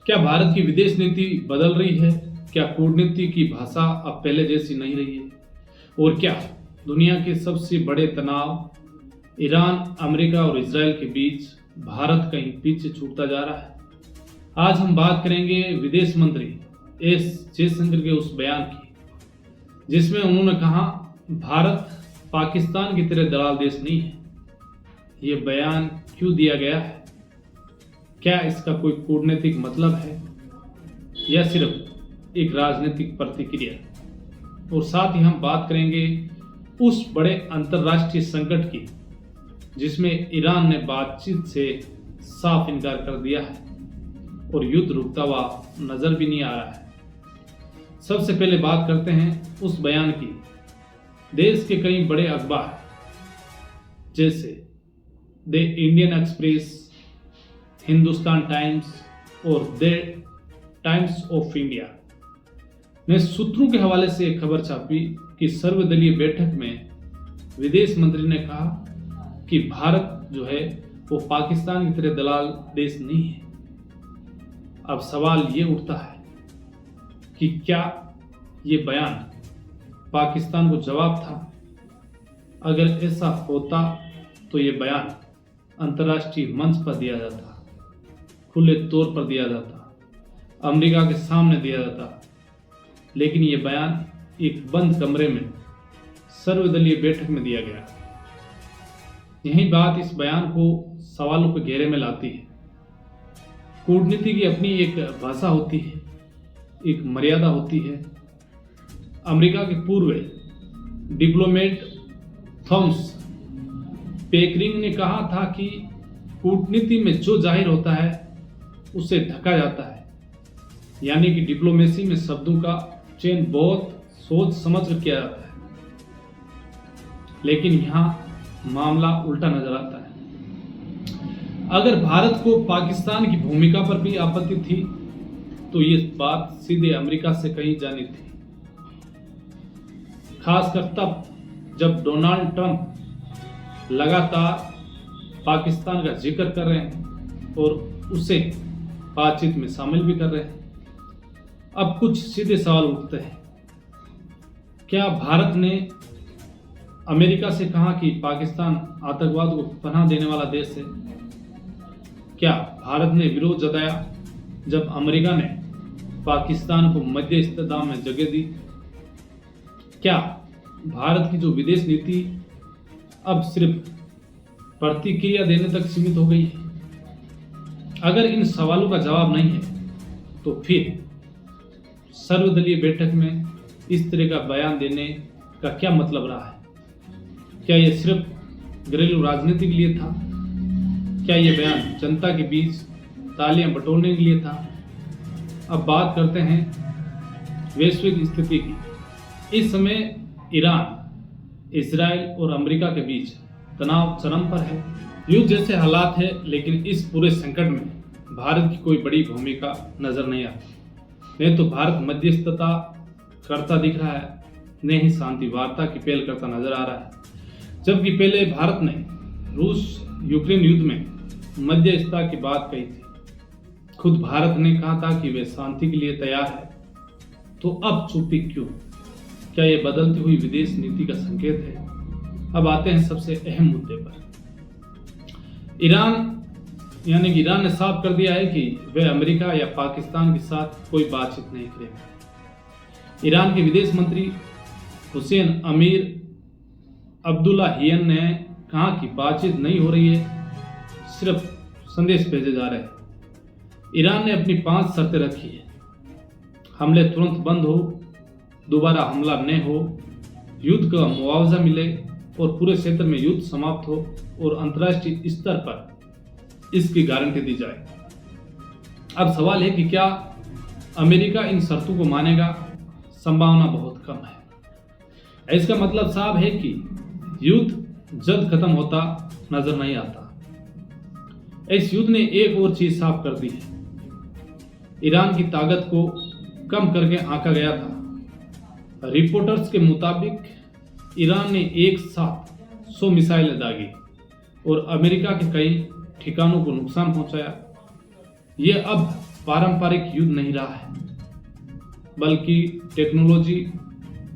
क्या भारत की विदेश नीति बदल रही है? क्या कूटनीति की भाषा अब पहले जैसी नहीं रही है? और क्या दुनिया के सबसे बड़े तनाव ईरान, अमेरिका और इजराइल के बीच भारत कहीं पीछे छूटता जा रहा है? आज हम बात करेंगे विदेश मंत्री एस जयशंकर के उस बयान की, जिसमें उन्होंने कहा भारत पाकिस्तान की तरह दलाल देश नहीं है। ये बयान क्यों दिया गया है? क्या इसका कोई कूटनीतिक मतलब है या सिर्फ एक राजनीतिक प्रतिक्रिया? और साथ ही हम बात करेंगे उस बड़े अंतर्राष्ट्रीय संकट की जिसमें ईरान ने बातचीत से साफ इनकार कर दिया है और युद्ध रुकता हुआ नजर भी नहीं आ रहा है। सबसे पहले बात करते हैं उस बयान की। देश के कई बड़े अखबार जैसे the Indian express, Hindustan times और द टाइम्स ऑफ इंडिया ने सूत्रों के हवाले से एक खबर छापी कि सर्वदलीय बैठक में विदेश मंत्री ने कहा कि भारत जो है वो पाकिस्तान की तरह दलाल देश नहीं है। अब सवाल ये उठता है कि क्या ये बयान पाकिस्तान को जवाब था? अगर ऐसा होता तो ये बयान अंतर्राष्ट्रीय मंच पर दिया जाता, खुले तौर पर दिया जाता, अमेरिका के सामने दिया जाता, लेकिन ये बयान एक बंद कमरे में सर्वदलीय बैठक में दिया गया। यही बात इस बयान को सवालों के घेरे में लाती है। कूटनीति की अपनी एक भाषा होती है, एक मर्यादा होती है। अमेरिका के पूर्व डिप्लोमेट थॉमस पेकरिंग ने कहा था कि कूटनीति में जो जाहिर होता है उसे ढका जाता है, यानी कि डिप्लोमेसी में शब्दों का चयन बहुत सोच समझ कर किया जाता है। लेकिन यहाँ मामला उल्टा नजर आता है। अगर भारत को पाकिस्तान की भूमिका पर भी आपत्ति थी तो ये बात सीधे अमेरिका से कही जानी थी, खासकर तब जब डोनाल्ड ट्रंप लगातार पाकिस्तान का जिक्र कर रहे हैं और उसे बातचीत में शामिल भी कर रहे हैं। अब कुछ सीधे सवाल उठते हैं। क्या भारत ने अमेरिका से कहा कि पाकिस्तान आतंकवाद को पनाह देने वाला देश है? क्या भारत ने विरोध जताया जब अमेरिका ने पाकिस्तान को मध्यस्थता में जगह दी? क्या भारत की जो विदेश नीति अब सिर्फ प्रतिक्रिया देने तक सीमित हो गई है? अगर इन सवालों का जवाब नहीं है तो फिर सर्वदलीय बैठक में इस तरह का बयान देने का क्या मतलब रहा है? क्या यह सिर्फ घरेलू राजनीति के लिए था? क्या यह बयान जनता के बीच तालियां बटोरने के लिए था? अब बात करते हैं वैश्विक स्थिति की। इस समय ईरान, इजराइल और अमेरिका के बीच तनाव चरम पर है। युद्ध जैसे हालात है, लेकिन इस पूरे संकट में भारत की कोई बड़ी भूमिका नजर नहीं आती। नहीं तो भारत मध्यस्थता करता दिख रहा है, न ही शांति वार्ता की पहल करता नजर आ रहा है। जबकि पहले भारत ने रूस यूक्रेन युद्ध में मध्यस्थता की बात कही थी। खुद भारत ने कहा था कि वे शांति के लिए तैयार है। तो अब चुप्पी क्यों? क्या यह बदलती हुई विदेश नीति का संकेत है? अब आते हैं सबसे अहम मुद्दे पर। ईरान ने साफ कर दिया है कि वे अमेरिका या पाकिस्तान के साथ कोई बातचीत नहीं करेंगे। ईरान के विदेश मंत्री हुसैन अमीर अब्दुल्लाहियन ने कहा कि बातचीत नहीं हो रही है, सिर्फ संदेश भेजे जा रहे हैं। ईरान ने अपनी 5 शर्तें रखी है। हमले तुरंत बंद हो, दोबारा हमला न हो, युद्ध का मुआवजा मिले और पूरे क्षेत्र में युद्ध समाप्त हो और अंतर्राष्ट्रीय स्तर पर इसकी गारंटी दी जाए। अब सवाल है कि क्या अमेरिका इन शर्तों को मानेगा? संभावना बहुत कम है। इसका मतलब साफ है कि युद्ध जल्द खत्म होता नजर नहीं आता। इस युद्ध ने एक और चीज साफ कर दी है। ईरान की ताकत को कम करके आंका गया था। रिपोर्टर्स के मुताबिक ईरान ने एक साथ 100 मिसाइलें दागी और अमेरिका के कई ठिकानों को नुकसान पहुंचाया। ये अब पारंपरिक युद्ध नहीं रहा है, बल्कि टेक्नोलॉजी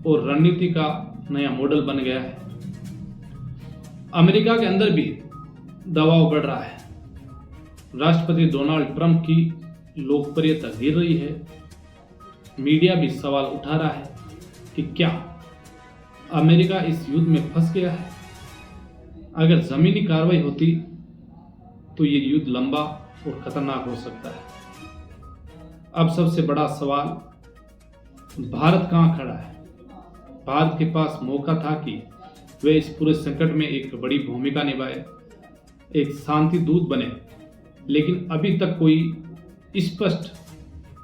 और रणनीति का नया मॉडल बन गया है। अमेरिका के अंदर भी दबाव बढ़ रहा है। राष्ट्रपति डोनाल्ड ट्रंप की लोकप्रियता गिर रही है। मीडिया भी सवाल उठा रहा है कि क्या अमेरिका इस युद्ध में फंस गया है। अगर जमीनी कार्रवाई होती तो ये युद्ध लंबा और खतरनाक हो सकता है। अब सबसे बड़ा सवाल, भारत कहां खड़ा है। भारत के पास मौका था कि वे इस पूरे संकट में एक बड़ी भूमिका निभाए, एक शांति दूत बने, लेकिन अभी तक कोई स्पष्ट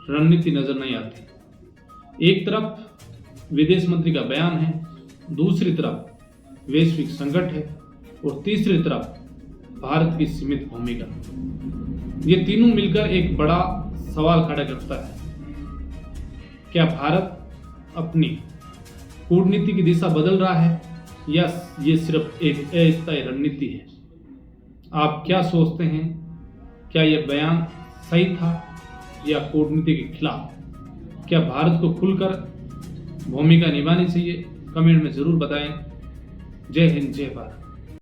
रणनीति नजर नहीं आती। एक तरफ विदेश मंत्री का बयान है, दूसरी तरफ वैश्विक संकट है और तीसरी तरफ भारत की सीमित भूमिका। ये तीनों मिलकर एक बड़ा सवाल खड़ा करता है, क्या भारत अपनी कूटनीति की दिशा बदल रहा है या ये सिर्फ एक अस्थायी रणनीति है। आप क्या सोचते हैं, क्या यह बयान सही था या कूटनीति के खिलाफ? क्या भारत को खुलकर भूमिका निभानी चाहिए? कमेंट में जरूर बताएं। जय हिंद, जय भारत।